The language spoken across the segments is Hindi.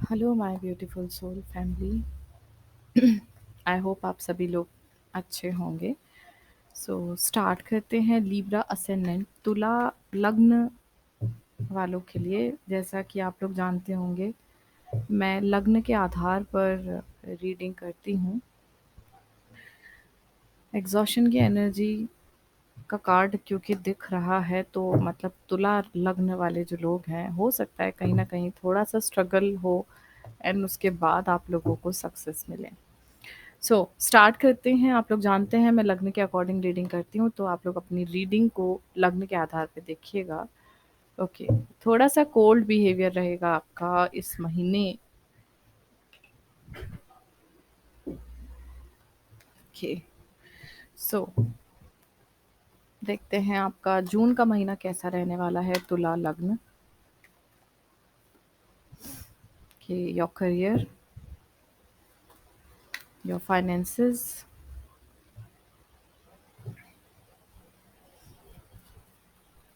Hello my beautiful soul family. I hope आप सभी लोग अच्छे होंगे। सो स्टार्ट करते हैं। लीब्रा असेंडेंट तुला लग्न वालों के लिए, जैसा कि आप लोग जानते होंगे, मैं लग्न के आधार पर रीडिंग करती हूँ। एग्जॉशन की एनर्जी का कार्ड क्योंकि दिख रहा है, तो मतलब तुला लग्न वाले जो लोग हैं, हो सकता है कहीं ना कहीं थोड़ा सा स्ट्रगल हो एंड उसके बाद आप लोगों को सक्सेस मिले। सो स्टार्ट करते हैं। आप लोग जानते हैं मैं लग्न के अकॉर्डिंग रीडिंग करती हूँ, तो आप लोग अपनी रीडिंग को लग्न के आधार पे देखिएगा। ओके। थोड़ा सा कोल्ड बिहेवियर रहेगा आपका इस महीने। ओके। सो देखते हैं आपका जून का महीना कैसा रहने वाला है तुला लग्न के। Your career, your finances,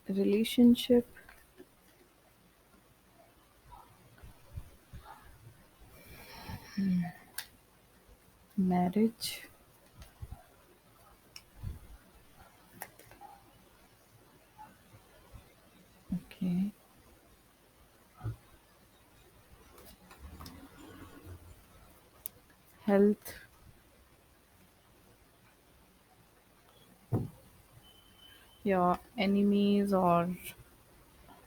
relationship, marriage, okay, health, your enemies और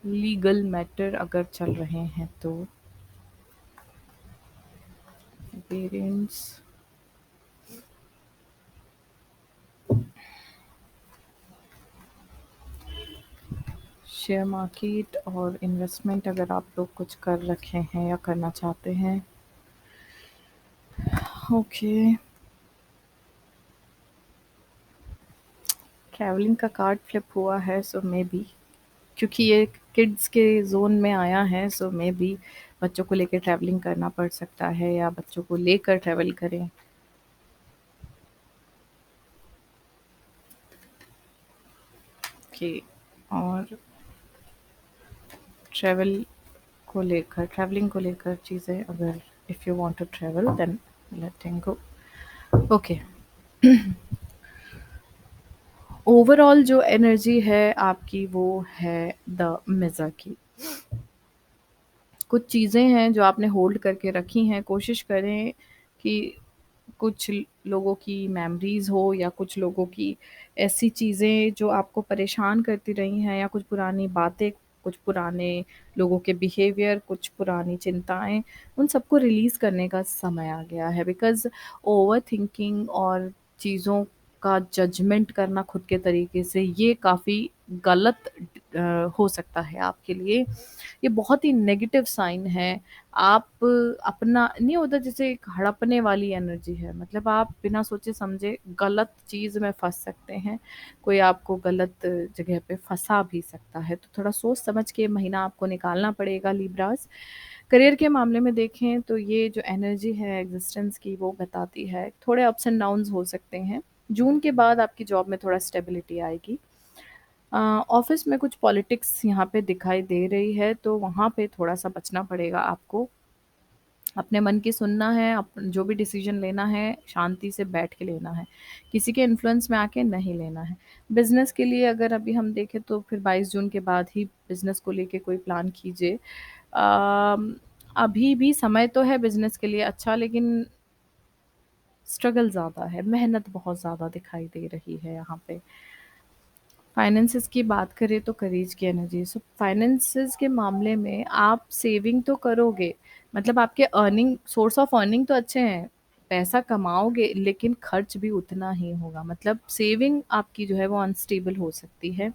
लीगल मैटर अगर चल रहे हैं तो, पेरेंट्स, शेयर मार्केट और इन्वेस्टमेंट अगर आप लोग कुछ कर रखे हैं या करना चाहते हैं। ओके। ट्रैवलिंग का कार्ड फ्लिप हुआ है, सो मे बी क्योंकि ये किड्स के जोन में आया है, सो मे बी बच्चों को लेकर ट्रैवलिंग करना पड़ सकता है या बच्चों को लेकर ट्रैवल करें। ओके। और ट्रैवल ट्रैवलिंग को लेकर चीज़ें, अगर if you want to travel then let think go. Okay. Overall जो एनर्जी है आपकी वो है द मिज़र की। कुछ चीज़ें हैं जो आपने होल्ड करके रखी हैं, कोशिश करें कि कुछ लोगों की मेमोरीज़ हो या कुछ लोगों की ऐसी चीज़ें जो आपको परेशान करती रही हैं, या कुछ पुरानी बातें, कुछ पुराने लोगों के बिहेवियर, कुछ पुरानी चिंताएँ, उन सबको रिलीज़ करने का समय आ गया है। बिकॉज़ ओवरथिंकिंग और चीज़ों का जजमेंट करना खुद के तरीके से, ये काफ़ी गलत हो सकता है आपके लिए। ये बहुत ही नेगेटिव साइन है। आप अपना नहीं होता, जैसे एक हड़पने वाली एनर्जी है, मतलब आप बिना सोचे समझे गलत चीज़ में फँस सकते हैं। कोई आपको गलत जगह पे फँसा भी सकता है, तो थोड़ा सोच समझ के महीना आपको निकालना पड़ेगा लिब्रास। करियर के मामले में देखें तो ये जो एनर्जी है एग्ज़िस्टेंस की, वो बताती है थोड़े अप्स एंड डाउन्स हो सकते हैं। जून के बाद आपकी जॉब में थोड़ा स्टेबिलिटी आएगी। ऑफ़िस में कुछ पॉलिटिक्स यहाँ पे दिखाई दे रही है, तो वहाँ पे थोड़ा-सा बचना पड़ेगा आपको। अपने मन की सुनना है, जो भी डिसीज़न लेना है, शांति से बैठ के लेना है। किसी के इन्फ्लुएंस में आके नहीं लेना है। बिज़नेस के लिए अगर अभी हम देखें तो फिर 22 जून के बाद ही बिज़नेस को लेके कोई प्लान कीजिए। अभी भी समय तो है बिज़नेस के लिए अच्छा, लेकिन स्ट्रगल ज़्यादा है, मेहनत बहुत ज़्यादा दिखाई दे रही है यहाँ पे। फाइनेंसेस की बात करें तो करेज की एनर्जी, सो फाइनेंसेस के मामले में आप सेविंग तो करोगे, मतलब आपके अर्निंग, सोर्स ऑफ अर्निंग तो अच्छे हैं, पैसा कमाओगे, लेकिन खर्च भी उतना ही होगा। मतलब सेविंग आपकी जो है वो अनस्टेबल हो सकती है।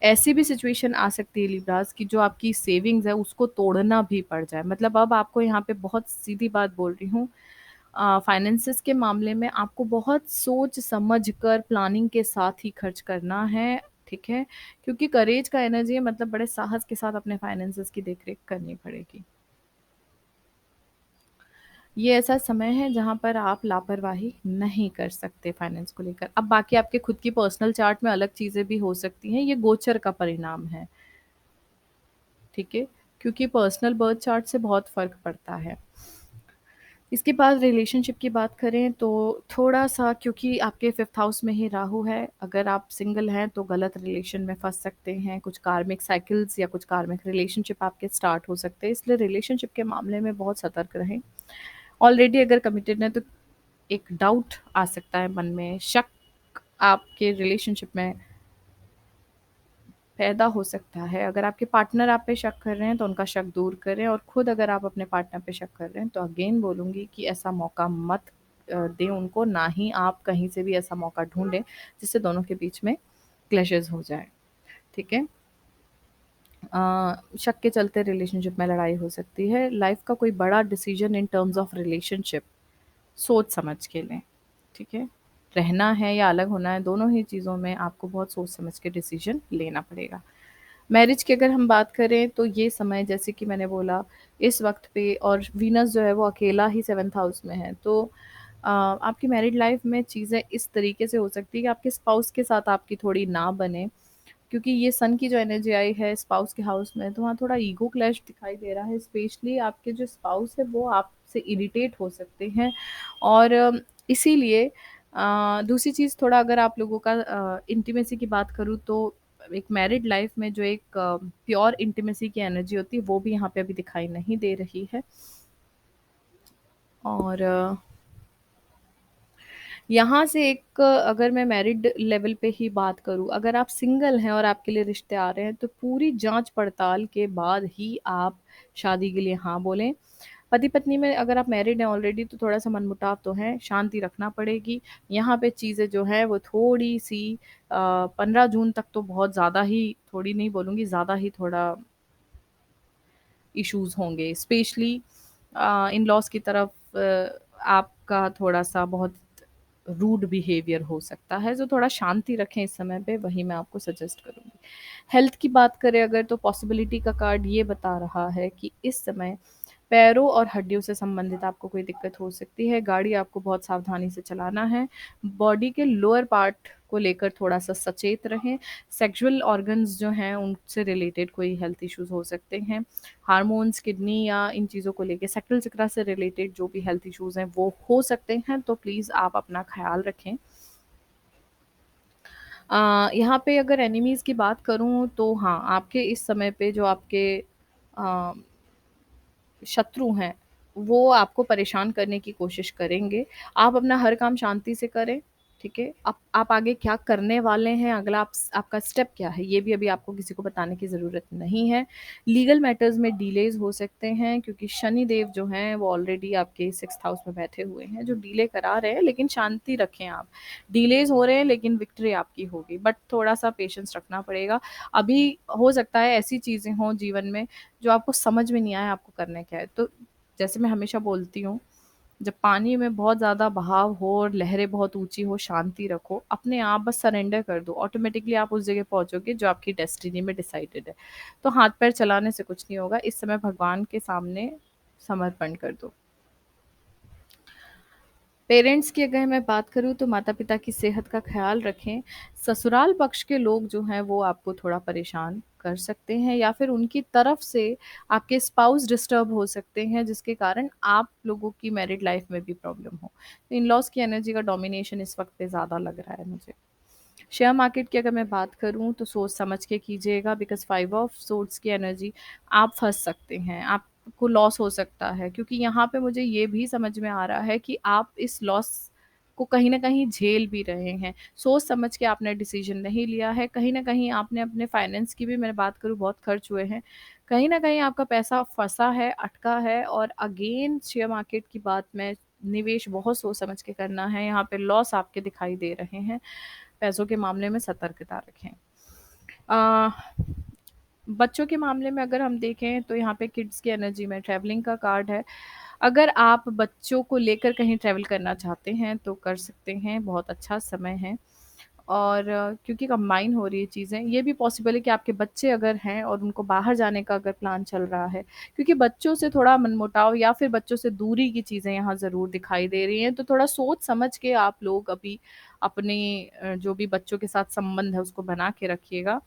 ऐसी भी सिचुएशन आ सकती है लिब्रास की, जो आपकी सेविंग्स है उसको तोड़ना भी पड़ जाए। मतलब अब आपको यहाँ पे बहुत सीधी बात बोल रही हूँ, फाइनेंसेस के मामले में आपको बहुत सोच समझ कर प्लानिंग के साथ ही खर्च करना है, ठीक है? क्योंकि करेज का एनर्जी है, मतलब बड़े साहस के साथ अपने फाइनेंसेस की देख-रेख करनी पड़ेगी। ये ऐसा समय है जहाँ पर आप लापरवाही नहीं कर सकते फाइनेंस को लेकर। अब बाकी आपके खुद की पर्सनल चार्ट में अलग चीज़ें भी हो सकती हैं, ये गोचर का परिणाम है, ठीक है? क्योंकि पर्सनल बर्थ चार्ट से बहुत फ़र्क पड़ता है। इसके बाद रिलेशनशिप की बात करें तो थोड़ा-सा, क्योंकि आपके 5th हाउस में ही राहु है, अगर आप सिंगल हैं तो गलत रिलेशन में फँस सकते हैं, कुछ कार्मिक साइकिल्स या कुछ कार्मिक रिलेशनशिप आपके स्टार्ट हो सकते हैं, इसलिए रिलेशनशिप के मामले में बहुत सतर्क रहें। ऑलरेडी अगर कमिटेड हैं तो एक डाउट आ सकता है मन में, शक आपके रिलेशनशिप में पैदा हो सकता है। अगर आपके पार्टनर आप पे शक कर रहे हैं तो उनका शक दूर करें, और खुद अगर आप अपने पार्टनर पे शक कर रहे हैं तो अगेन बोलूँगी कि ऐसा मौका मत दें उनको, ना ही आप कहीं से भी ऐसा मौका ढूँढें जिससे दोनों के बीच में क्लैशेज़ हो जाएँ, ठीक है? शक के चलते रिलेशनशिप में लड़ाई हो सकती है। लाइफ़ का कोई बड़ा decision in terms of relationship सोच समझ के लें, ठीक है? रहना है या अलग होना है, दोनों ही चीज़ों में आपको बहुत सोच समझ के डिसीज़न लेना पड़ेगा। मैरिज की अगर हम बात करें तो ये समय, जैसे कि मैंने बोला, इस वक़्त पे, और वीनस जो है वो अकेला ही 7th हाउस में है, तो आपकी मैरिड लाइफ़ में चीज़ें इस तरीके से हो सकती है कि आपके स्पाउस के साथ आपकी थोड़ी ना बने, क्योंकि ये सन की जो एनर्जी आई है स्पाउस के हाउस में, तो वहाँ थोड़ा ईगो क्लैश दिखाई दे रहा है। स्पेशली आपके जो स्पाउस है वो आपसे इरिटेट हो सकते हैं, और इसीलिए दूसरी चीज़, थोड़ा अगर आप लोगों का इंटीमेसी की बात करूँ तो एक मैरिड लाइफ में जो एक प्योर इंटीमेसी की एनर्जी होती है वो भी यहाँ पे अभी दिखाई नहीं दे रही है। और यहाँ से एक अगर मैं मैरिड लेवल पे ही बात करूँ, अगर आप सिंगल हैं और आपके लिए रिश्ते आ रहे हैं, तो पूरी जाँच-पड़ताल के बाद ही आप शादी के लिए हाँ बोलें। पति-पत्नी में अगर आप मैरिड हैं ऑलरेडी तो थोड़ा-सा मनमुटाव तो है, शांति रखना पड़ेगी। यहाँ पे चीज़ें जो हैं वो थोड़ी-सी 15 जून तक तो बहुत ज़्यादा ही, थोड़ी नहीं बोलूँगी, ज़्यादा ही थोड़ा इश्यूज़ होंगे। स्पेशली इन-लॉज़ की तरफ आपका थोड़ा-सा बहुत रूड बिहेवियर हो सकता है, तो थोड़ा शांति रखें इस समय पे, वही मैं आपको सजेस्ट करूँगी। हेल्थ की बात करें अगर, तो पॉसिबिलिटी का कार्ड ये बता रहा है कि इस समय पैरों और हड्डियों से संबंधित आपको कोई दिक्कत हो सकती है। गाड़ी आपको बहुत सावधानी से चलाना है। बॉडी के लोअर पार्ट को लेकर थोड़ा-सा सचेत रहें। सेक्सुअल ऑर्गन्स जो हैं उनसे रिलेटेड कोई हेल्थ इश्यूज़ हो सकते हैं। हार्मोन्स, किडनी या इन चीज़ों को लेके सेक्टल चक्रा से रिलेटेड जो भी हेल्थ इश्यूज़ हैं वो हो सकते हैं, तो प्लीज़ आप अपना ख़्याल रखें। यहाँ पे अगर एनिमीज़ की बात करूँ तो हाँ, आपके इस समय पे जो आपके अ शत्रु हैं, वो आपको परेशान करने की कोशिश करेंगे। आप अपना हर काम शांति से करें, ठीक है? आप आगे क्या करने वाले हैं, अगला आपका स्टेप क्या है, ये भी अभी आपको किसी को बताने की ज़रूरत नहीं है। लीगल मैटर्स में डिलेज़ हो सकते हैं, क्योंकि शनि देव जो हैं, वो ऑलरेडी आपके 6th हाउस में बैठे हुए हैं, जो डिले करा रहे हैं, लेकिन शांति रखें आप। डिलेज़ हो रहे हैं, लेकिन विक्ट्री आपकी होगी, बट थोड़ा-सा पेशेंस रखना पड़ेगा। अभी हो सकता है ऐसी चीज़ें हों जीवन में जो आपको समझ में नहीं आया आपको करना क्या है। तो जैसे मैं हमेशा बोलती हूँ, जब पानी में बहुत ज़्यादा बहाव हो और लहरें बहुत ऊँची हो, शांति रखो, अपने आप बस सरेंडर कर दो, ऑटोमैटिकली आप उस जगह पहुँचोगे जो आपकी डेस्टिनी में डिसाइडेड है। तो हाथ-पैर चलाने से कुछ नहीं होगा, इस समय भगवान के सामने समर्पण कर दो। पेरेंट्स की अगर मैं बात करूँ तो माता-पिता की सेहत का ख़्याल रखें। ससुराल पक्ष के लोग जो हैं वो आपको थोड़ा परेशान कर सकते हैं, या फिर उनकी तरफ से आपके स्पाउस डिस्टर्ब हो सकते हैं, जिसके कारण आप लोगों की मैरिड लाइफ़ में भी प्रॉब्लम हो। तो इन-लॉज़ की एनर्जी का डोमिनेशन इस वक़्त पे ज़्यादा लग रहा है मुझे। शेयर मार्केट की अगर मैं बात करूँ तो सोच समझ के कीजिएगा, बिकॉज़ 5 ऑफ सोर्ड्स की एनर्जी, आप फँस सकते हैं, आपको लॉस हो सकता है, क्योंकि यहाँ पे मुझे ये भी समझ में आ रहा है कि आप इस लॉस को कहीं न कहीं झेल भी रहे हैं। सोच समझ के आपने डिसीज़न नहीं लिया है, कहीं न कहीं आपने अपने फाइनेंस की भी मैं बात करूँ बहुत खर्च हुए हैं। कहीं न कहीं आपका पैसा फँसा है, अटका है, और अगेन शेयर मार्केट की बात में, निवेश बहुत सोच समझ के करना है, यहाँ पे लॉस आपके दिखाई दे रहे हैं। पैसों के मामले में सतर्कता रखें। अ, बच्चों के मामले में अगर हम देखें तो यहाँ पे किड्स की एनर्जी में ट्रैवलिंग का कार्ड है। अगर आप बच्चों को लेकर कहीं ट्रैवल करना चाहते हैं तो कर सकते हैं, बहुत अच्छा समय है। और क्योंकि कंबाइन हो रही है चीज़ें, ये भी पॉसिबल है कि आपके बच्चे अगर हैं और उनको बाहर जाने का अगर प्लान चल रहा है, क्योंकि बच्चों से थोड़ा मनमुटाव या फिर बच्चों से दूरी की चीज़ें यहाँ ज़रूर दिखाई दे रही हैं, तो थोड़ा सोच समझ के आप लोग अभी अपने जो भी बच्चों के साथ संबंध है उसको बना के रखिएगा।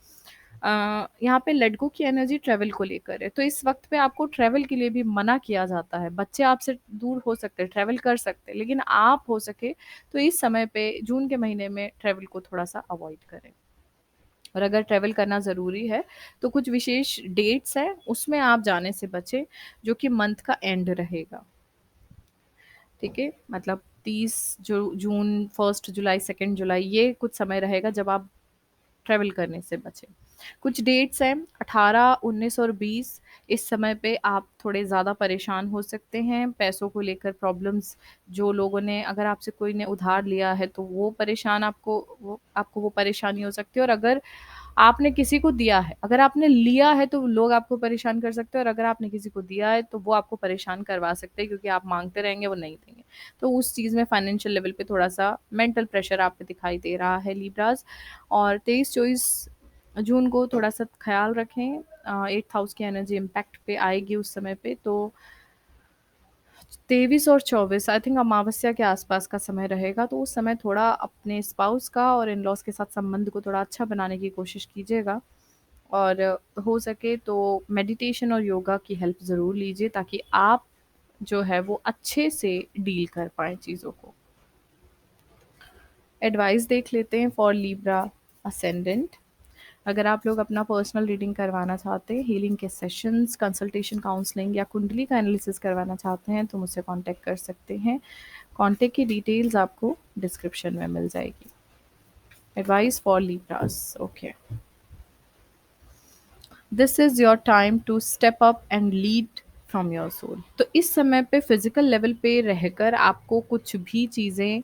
यहाँ पे लड़कों की एनर्जी ट्रैवल को लेकर है, तो इस वक्त पे आपको ट्रैवल के लिए भी मना किया जाता है। बच्चे आपसे दूर हो सकते हैं, ट्रैवल कर सकते हैं, लेकिन आप हो सके तो इस समय पे जून के महीने में ट्रैवल को थोड़ा सा अवॉइड करें। और अगर ट्रैवल करना ज़रूरी है तो कुछ विशेष डेट्स हैं, उसमें आप जाने से बचें, जो कि मंथ का एंड रहेगा। ठीक है, मतलब 30 जून, 1 जुलाई, 2 जुलाई, ये कुछ समय रहेगा जब आप ट्रैवल करने से बचें। कुछ डेट्स हैं 18, 19 और 20। इस समय पे आप थोड़े ज़्यादा परेशान हो सकते हैं, पैसों को लेकर प्रॉब्लम्स। जो लोगों ने, अगर आपसे कोई ने उधार लिया है तो वो परेशानी हो सकती है। और अगर आपने किसी को दिया है, अगर आपने लिया है तो लोग आपको परेशान कर सकते हैं, और अगर आपने किसी को दिया है तो वो आपको परेशान करवा सकते हैं, क्योंकि आप माँगते रहेंगे, वो नहीं देंगे। तो उस चीज़ में फाइनेंशियल लेवल पे थोड़ा-सा मेंटल प्रेशर आप पे दिखाई दे रहा है लिब्राज़। और 23-24 जून को थोड़ा-सा ख़्याल रखें, 8th हाउस की एनर्जी इम्पैक्ट पे आएगी उस समय पे। तो 23 और 24 आई थिंक अमावस्या के आसपास का समय रहेगा, तो उस समय थोड़ा अपने स्पाउस का और इन-लॉज़ के साथ संबंध को थोड़ा अच्छा बनाने की कोशिश कीजिएगा। और हो सके तो मेडिटेशन और योगा की हेल्प ज़रूर लीजिए, ताकि आप जो है वो अच्छे से डील कर पाएँ चीज़ों को। एडवाइस देख लेते हैं फॉर लिब्रा असेंडेंट। अगर आप लोग अपना पर्सनल रीडिंग करवाना चाहते हैं, हीलिंग के सेशंस, कंसल्टेशन, काउंसलिंग या कुंडली का एनालिसिस करवाना चाहते हैं, तो मुझसे कांटेक्ट कर सकते हैं। कांटेक्ट की डिटेल्स आपको डिस्क्रिप्शन में मिल जाएगी। Advice for Libras, okay. This is your time to step up and lead from your soul. तो इस समय पे फिजिकल लेवल पे रहकर आपको कुछ भी चीज़ें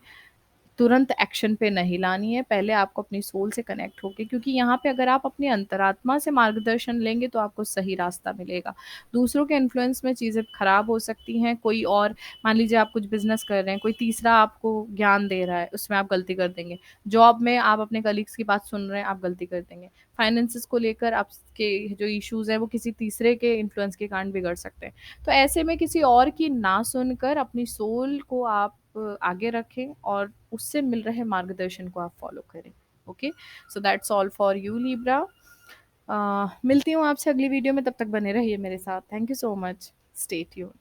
तुरंत एक्शन पे नहीं लानी है, पहले आपको अपनी सोल से कनेक्ट होके, क्योंकि यहाँ पे अगर आप अपनी अंतरात्मा से मार्गदर्शन लेंगे तो आपको सही रास्ता मिलेगा। दूसरों के इन्फ्लुएंस में चीज़ें खराब हो सकती हैं, कोई और, मान लीजिए आप कुछ बिज़नेस कर रहे हैं, कोई तीसरा आपको ज्ञान दे रहा है, उसमें आप गलती कर देंगे। जॉब में आप अपने कलीग्स की बात सुन रहे हैं, आप गलती कर देंगे। फाइनेंसेस को लेकर आपके जो इश्यूज़ हैं, वो किसी तीसरे के इन्फ्लुएंस के कारण बिगड़ सकते हैं। तो ऐसे में किसी और की ना सुनकर अपनी सोल को आप आगे रखें और उससे मिल रहे मार्गदर्शन को आप फॉलो करें। Okay, so that's all for you Libra. मिलती हूँ आपसे अगली वीडियो में, तब तक बने रहिए मेरे साथ। Thank you so much, stay tuned.